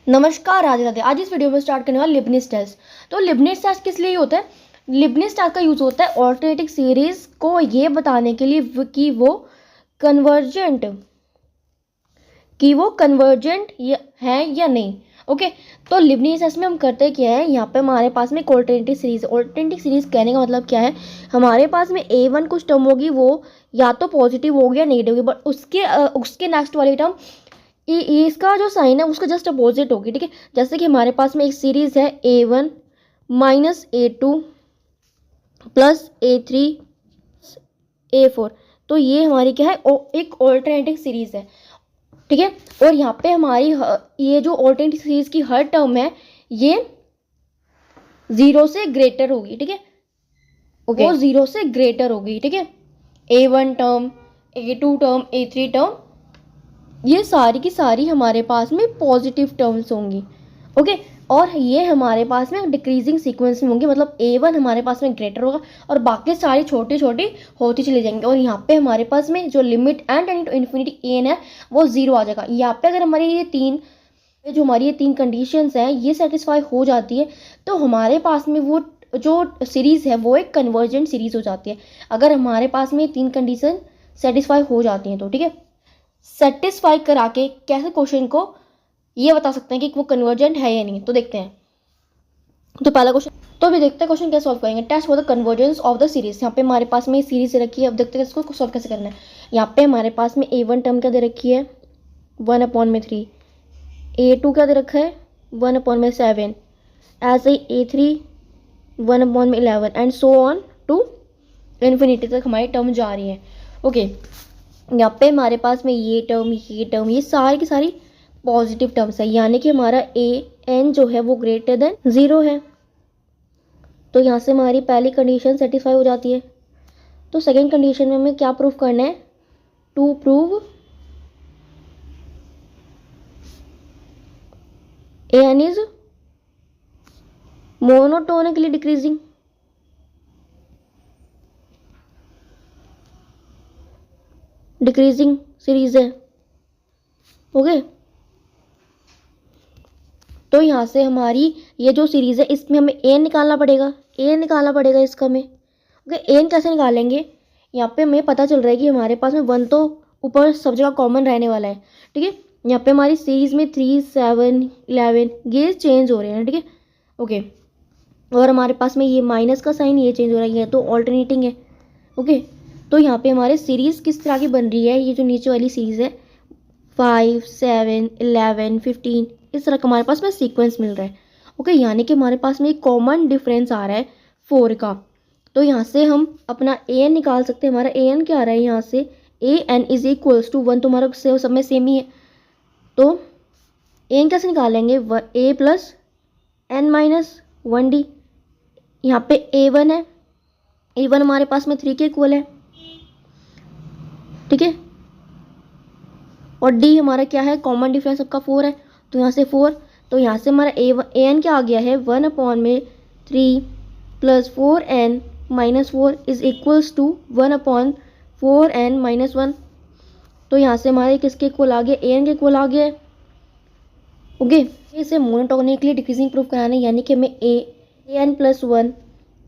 नमस्कार, राधे राधे। आज इस वीडियो में स्टार्ट करने वाला लिबनिट्ज टेस्ट। तो लिबनिट्ज टेस्ट किस लिए होता है? लिबनिट्ज टेस्ट का यूज होता है ऑल्टरनेटिंग सीरीज को ये बताने के लिए कि कन्वर्जेंट वो कन्वर्जेंट है या नहीं। ओके, तो लिबनिट्ज टेस्ट में हम करते क्या है, यहाँ पे हमारे पास में एक ऑल्टरनेटिव सीरीज। ऑल्टरनेटिव सीरीज कहने का मतलब क्या है, हमारे पास में A1 कुछ टर्म होगी, वो या तो पॉजिटिव होगी या नेगेटिव होगी, बट उसके नेक्स्ट वाली टर्म इसका जो साइन है उसका जस्ट अपोजिट होगी। ठीक है, जैसे कि हमारे पास में एक सीरीज है A1 minus A2 plus A3 A4। तो ये हमारी क्या है, एक ऑल्टरनेटिव सीरीज है। ठीक है, और यहाँ पे हमारी ये जो ऑल्टरनेटिव सीरीज की हर टर्म है ये 0 से ग्रेटर होगी। ठीक है, ओके, वो 0 से ग्रेटर होगी। ठीक है, A1 term, A2 term, A3 term, ये सारी की सारी हमारे पास में पॉजिटिव टर्म्स होंगी। ओके, और ये हमारे पास में डिक्रीजिंग सीक्वेंस में होंगी, मतलब A1 हमारे पास में ग्रेटर होगा और बाकी सारी छोटी छोटी होती चली जाएंगी। और यहाँ पे हमारे पास में जो limit n tending to infinity n है वो 0 आ जाएगा। यहाँ पे अगर हमारी ये तीन कंडीशंस हैं ये सेटिस्फाई हो जाती है तो हमारे पास में वो जो सीरीज़ है वो एक कन्वर्जेंट सीरीज हो जाती है। अगर हमारे पास में तीन कंडीशन सेटिस्फाई हो जाती हैं तो ठीक है, सेटिस्फाई करा के कैसे क्वेश्चन को ये बता सकते हैं कि वो कन्वर्जेंट है या नहीं। तो देखते हैं। तो पहला क्वेश्चन, तो अभी देखते हैं क्वेश्चन कैसे सॉल्व करेंगे। Test for the convergence of the series. यहाँ पे हमारे पास में सीरीज रखी है, अब देखते हैं इसको सॉल्व कैसे करना है। यहाँ पे हमारे पास में A1 टर्म क्या दे रखी है 1/3, A2 क्या दे रखा है 1/7, ऐसे ही A3 1/11 and so on to infinity तक हमारी टर्म जा रही है। ओके, यहाँ पे हमारे पास में ये टर्म ये सारी की सारी पॉजिटिव टर्म्स है, यानी कि हमारा an जो है वो ग्रेटर देन 0 है। तो यहाँ से हमारी पहली कंडीशन सेटिस्फाई हो जाती है। तो सेकंड कंडीशन में हमें क्या प्रूफ करना है, to prove an is monotonically decreasing series है। ओके, तो यहाँ से हमारी ये जो सीरीज है इसमें हमें a निकालना पड़ेगा इसका हमें। ओके, a कैसे निकालेंगे, यहाँ पे हमें पता चल रहा है कि हमारे पास में 1 तो ऊपर सब जगह कॉमन रहने वाला है। ठीक है, यहाँ पे हमारी सीरीज में 3, 7, 11 ये चेंज हो रहे हैं। ठीक है, ओके, और हमारे पास में ये माइनस का साइन ये चेंज हो रहा है, ये तो ऑल्टरनेटिंग है। ओके, तो यहाँ पे हमारे सीरीज किस तरह की बन रही है, ये जो नीचे वाली सीरीज है 5, 7, 11, 15 इस तरह का हमारे पास में सीक्वेंस मिल रहा है। ओके, यानी कि हमारे पास में एक कॉमन डिफरेंस आ रहा है 4 का। तो यहाँ से हम अपना an निकाल सकते हैं। हमारा an क्या आ रहा है, यहाँ से an इज इक्वल्स टू 1, तो हमारा सब में सेम ही है। तो an कैसे निकालेंगे, a plus n minus 1d। यहाँ पे A1 है, A1 हमारे पास में 3 के इक्वल है। ठीक है, और d हमारा क्या है, कॉमन डिफरेंस सबका 4 है, तो यहाँ से 4। तो यहाँ से हमारा an क्या आ गया है 1/3 plus 4n minus 4 is equals to 1/4n minus 1। तो यहाँ से हमारे किसके इक्वल आ गया, an के इक्वल आ गया है। ओके, इसे मोनोटोनिकली डिक्रीजिंग प्रूफ कराना है, यानी कि हमें an plus 1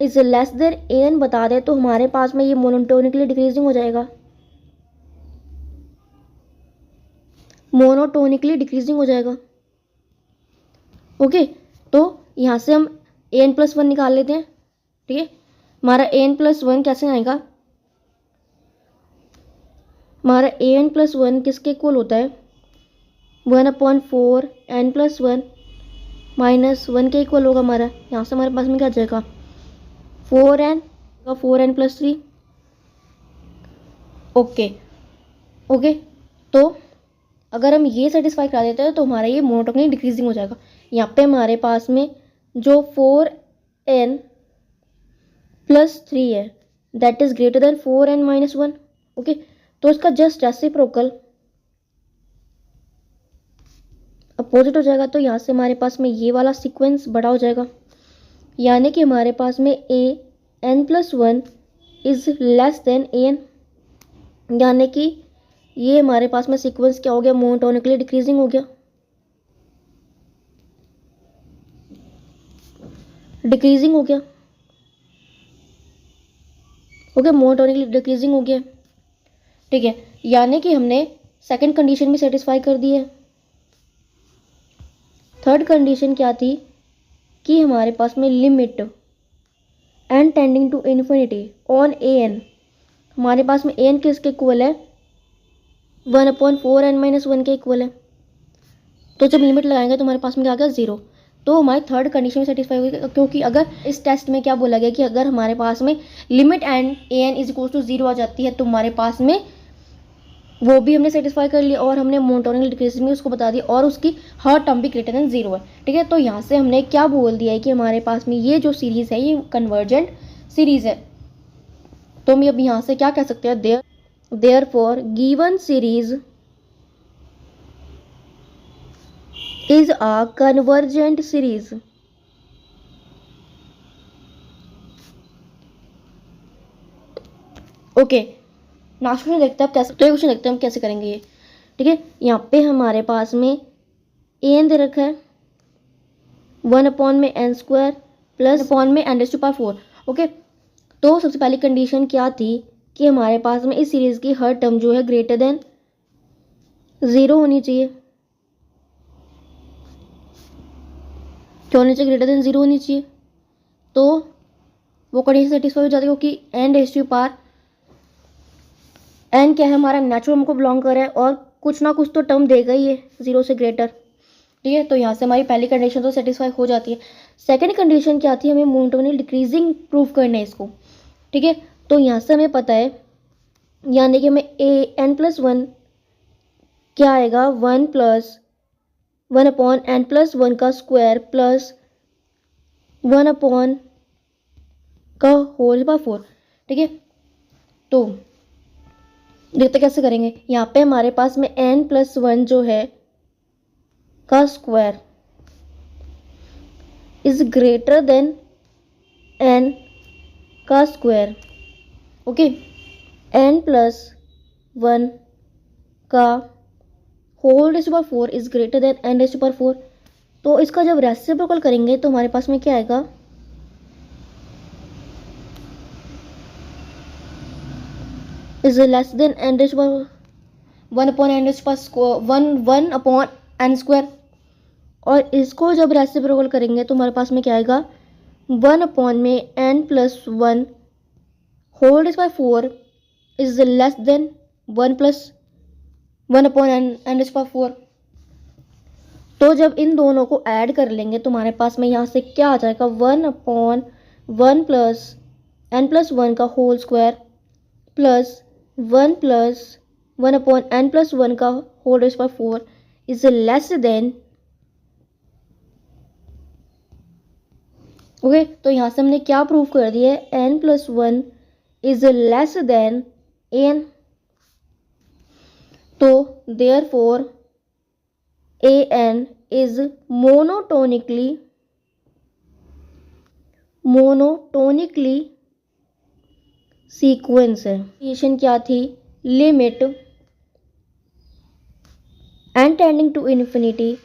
is less than an बता दे तो हमारे पास में ये मोनोटोनिकली डिक्रीजिंग हो जाएगा, ओके, तो यहाँ से हम an प्लस 1 निकाल लेते हैं। ठीक है, हमारा an प्लस 1 कैसे आएगा, हमारा an प्लस 1 किसके इक्वल होता है 1/4n प्लस 1 माइनस 1 के इक्वल होगा हमारा। यहाँ से हमारे पास में क्या आ जाएगा 4n प्लस 3। ओके, तो अगर हम ये सेटिस्फाई करा देते हैं तो हमारा ये मोनोटोनिकली डिक्रीजिंग हो जाएगा। यहाँ पे हमारे पास में जो 4n प्लस 3 है that is greater then 4n minus 1। Okay, तो इसका जस्ट रेसिप्रोकल अपोजिट हो जाएगा। तो यहाँ से हमारे पास में ये वाला सीक्वेंस बड़ा हो जाएगा, यानी कि हमारे पास में an plus 1 is less than an, यानी कि ये हमारे पास में सीक्वेंस क्या हो गया, मोनोटोनिकली डिक्रीजिंग हो गया। डिक्रीजिंग हो गया, ओके, मोनोटोनिकली डिक्रीजिंग हो गया, ठीक है। यानी कि हमने सेकंड कंडीशन भी सेटिस्फाई कर दी है। थर्ड कंडीशन क्या थी कि हमारे पास में limit n tending to infinity on a n, हमारे पास में ए एन किसके इक्वल है, 1/4n-1 के इक्वल है। तो जब लिमिट लगाएंगे तो हमारे पास में क्या आ गया, 0। तो हमारी थर्ड कंडीशन में सेटिस्फाई हुई, क्योंकि अगर इस टेस्ट में क्या बोला गया कि अगर हमारे पास में limit and a n is equal to 0 आ जाती है तो हमारे पास में वो भी हमने सेटिस्फाई कर लिया, और हमने मोनोटोनिक डिक्रीजिंग में उसको बता दिया, और उसकी हर टर्म भी ग्रेटर देन 0 है, ठीक है। तो यहाँ से हमने क्या बोल दिया है कि हमारे पास में ये जो सीरीज है ये कन्वर्जेंट सीरीज है। तो हम अब यहाँ से क्या कह सकते हैं, therefore given series is a convergent series। Okay, next question देखते हैं कैसे, तो ये क्वेश्चन देखते हैं हम कैसे करेंगे ये, ठीक है। यहाँ पे हमारे पास में एन दे रखा है 1/n² प्लस अपॉन में n⁴। ओके, तो सबसे पहली कंडीशन क्या थी कि हमारे पास में इस सीरीज की हर टर्म जो है ग्रेटर देन 0 होनी चाहिए, क्या होनी चाहिए, ग्रेटर देन 0 होनी चाहिए। तो वो कंडीशन सेटिस्फाई हो जाती है, क्योंकि n क्या है, हमारा नेचुरल को बिलोंग कर रहा है, और कुछ ना कुछ तो टर्म देगा ही है 0 से ग्रेटर, ठीक है। तो यहाँ से हमारी पहली कंडीशन तो सेटिस्फाई हो जाती है। सेकंड कंडीशन क्या थी, हमें मोनोटोनिक डिक्रीजिंग प्रूव करना है इसको, ठीक है। तो यहाँ से हमें पता है, यानी कि हमें n+1 क्या आएगा, 1/n+1 का स्क्वायर प्लस 1/4, ठीक है। तो देखते कैसे करेंगे, यहाँ पे हमारे पास में n+1 जो है का square is greater then n का स्क्वायर, ओके। n+1 का होल⁴ इज ग्रेटर देन n⁴। तो इसका जब रेसिप्रोकल करेंगे तो हमारे पास में क्या आएगा, is less then n⁴, 1/n², और इसको जब रेसिप्रोकल करेंगे तो हमारे पास में क्या आएगा, 1/n+1 होल⁴ is less then 1/n⁴। तो जब इन दोनों को ऐड कर लेंगे तो हमारे पास में यहाँ से क्या आ जाएगा, 1/1+n+1 का होल स्क्वायर प्लस 1/n+1 का होल⁴ इज लेस देन, ओके। तो यहाँ से हमने क्या प्रूव कर दिया है, n+1 is less than an। तो therefore an is monotonically sequence है। कंडीशन क्या थी, limit n tending to infinity,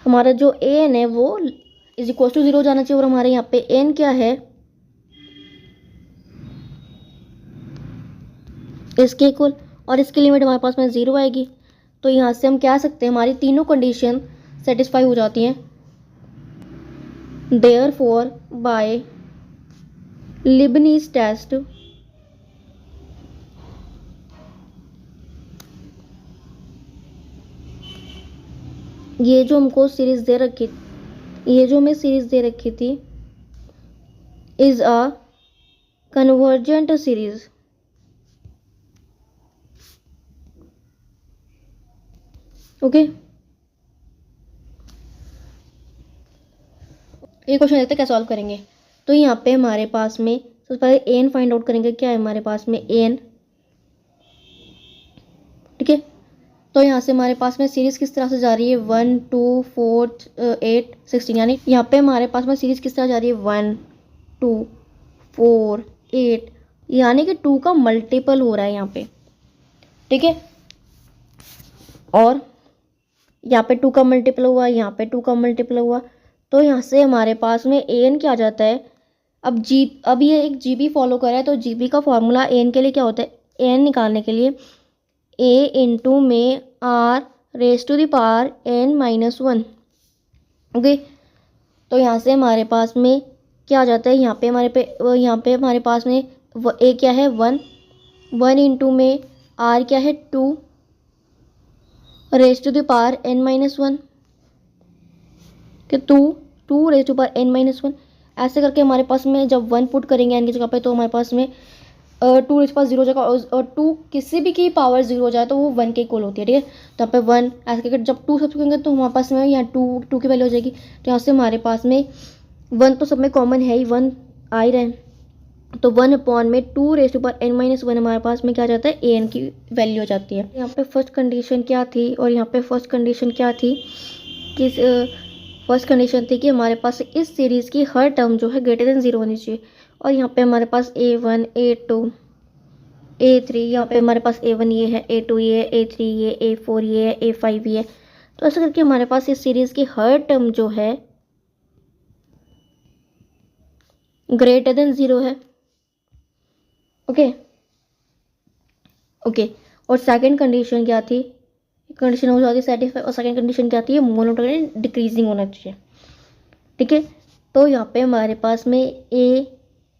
हमारा जो an है वो इज इक्वल टू 0 जाना चाहिए, और हमारे यहाँ पे n क्या है, इसके इक्वल, और इसकी लिमिट हमारे पास में 0 आएगी। तो यहाँ से हम कह सकते हैं हमारी तीनों कंडीशन सेटिस्फाई हो जाती हैं। देयरफॉर बाय लिबनीज टेस्ट ये जो हमको सीरीज दे रखी, ये जो हमें सीरीज दे रखी थी is a convergent series, okay. ये क्वेश्चन देखते हैं क्या सॉल्व करेंगे। तो यहाँ पे हमारे पास में सबसे पहले एन फाइंड आउट करेंगे, क्या है हमारे पास में एन, ठीक है। तो यहाँ से हमारे पास में सीरीज किस तरह से जा रही है, 1 2 4 8 16, यानी यहाँ पे हमारे पास में सीरीज किस तरह जा रही है, 1 2 4 8, यानी कि 2 का मल्टीपल हो रहा है यहाँ पे, ठीक है। और यहाँ पे 2 का मल्टीपल हुआ, यहाँ पे 2 का मल्टीपल हुआ, तो यहाँ से हमारे पास में an क्या आ जाता है। अब ये एक GB फॉलो कर रहा है, तो GB का फॉर्मूला an के लिए क्या होता है, an निकालने के लिए a इंटू में r raise to the power n-1। Okay, तो यहाँ से हमारे पास में क्या आ जाता है, यहाँ पे हमारे पास में a क्या है 1 इंटू में r क्या है 2 raise to the power n-1 कि 2 रेज टू पावर n-1। ऐसे करके हमारे पास में जब 1 पुट करेंगे n की जगह पे, तो हमारे पास में 2 रेज पास 0 हो जाएगा, और 2 किसी भी की पावर 0 हो जाए तो वो 1 के इक्वल होती है, ठीक है। तो यहाँ पे 1 ऐसे करके जब 2 सब करेंगे तो हमारे पास में यहाँ 2 की वैल्यू हो जाएगी। तो यहाँ से हमारे पास में 1 तो सब में कॉमन है ही, 1 आ ही रहे हैं, तो 1/2 रेज टू पावर n-1 हमारे पास में क्या आ जाता है, an की वैल्यू हो जाती है। यहाँ पे फर्स्ट कंडीशन क्या थी, और यहाँ पे फर्स्ट कंडीशन क्या थी कि फर्स्ट कंडीशन थी कि हमारे पास इस सीरीज़ की हर टर्म जो है ग्रेटर देन 0 होनी चाहिए। और यहाँ पे हमारे पास a1 a2 a3, यहाँ पे हमारे पास a1 ये है, a2 ये है, a3 ये, a4 ये है, a5 ये है। तो ऐसा करके हमारे पास इस सीरीज़ की हर टर्म जो है ग्रेटर देन 0 है। ओके, और सेकंड कंडीशन क्या थी, कंडीशन हो जाती है सेटिस्फाई, और सेकंड कंडीशन क्या थी, ये मोनोटोनिक डिक्रीजिंग होना चाहिए, ठीक है। तो यहाँ पे हमारे पास में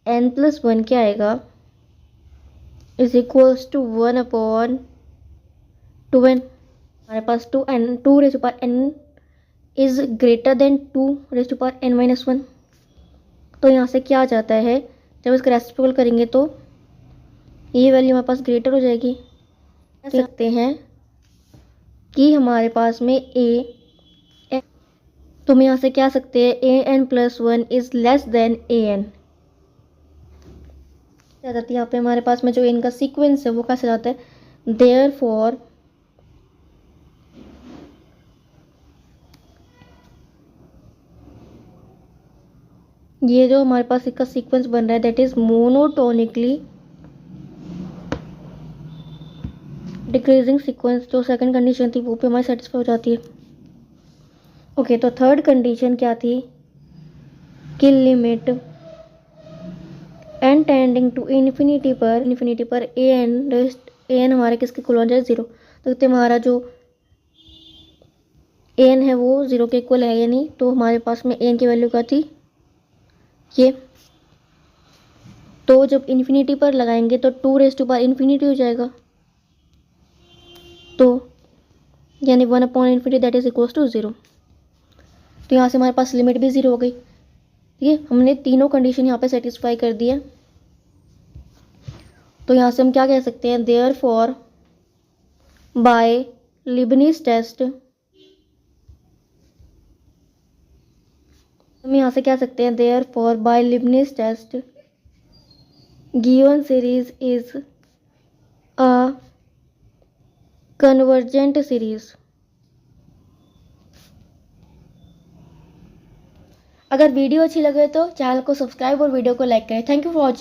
an+1 क्या आएगा इज इक्वल्स टू 1/2n। हमारे पास 2 raise to power n is greater than 2 raise to power n-1। तो यहाँ से क्या आ जाता है, जब इसका रेसिप्रोकल करेंगे तो ये वैल्यू हमारे पास ग्रेटर हो जाएगी। कह सकते हैं कि हमारे पास में तो हम यहाँ से क्या सकते हैं, an+1 is less than an। क्या जाती है यहाँ पे हमारे पास में जो इनका सीक्वेंस है वो कैसे जाता है, देयरफॉर ये जो हमारे पास इसका सीक्वेंस बन रहा है that is monotonically decreasing sequence. जो सेकंड कंडीशन थी वो भी हमारी सेटिस्फाई हो जाती है। ओके, तो थर्ड कंडीशन क्या थी कि limit n tending to infinity पर an हमारे किसके इक्वल हो जाए 0। तो हमारा जो an है वो 0 के इक्वल है या नहीं, तो हमारे पास में an की वैल्यू क्या थी ये। तो जब इन्फिनिटी पर लगाएंगे तो 2 रेज टू पावर इन्फिनिटी हो जाएगा, तो यानी 1/∞ दैट इज इक्वल्स टू 0। तो यहाँ से हमारे पास लिमिट भी 0 हो गई, ठीक है। हमने तीनों कंडीशन यहाँ पे सेटिस्फाई कर दिया। तो यहाँ से हम क्या कह सकते हैं, देयरफॉर बाय लीबनिज़ टेस्ट, हम यहाँ से कह सकते हैं therefore by Leibniz test given series is a convergent series. अगर वीडियो अच्छी लगे तो चैनल को सब्सक्राइब और वीडियो को लाइक करें। Thank you for watching.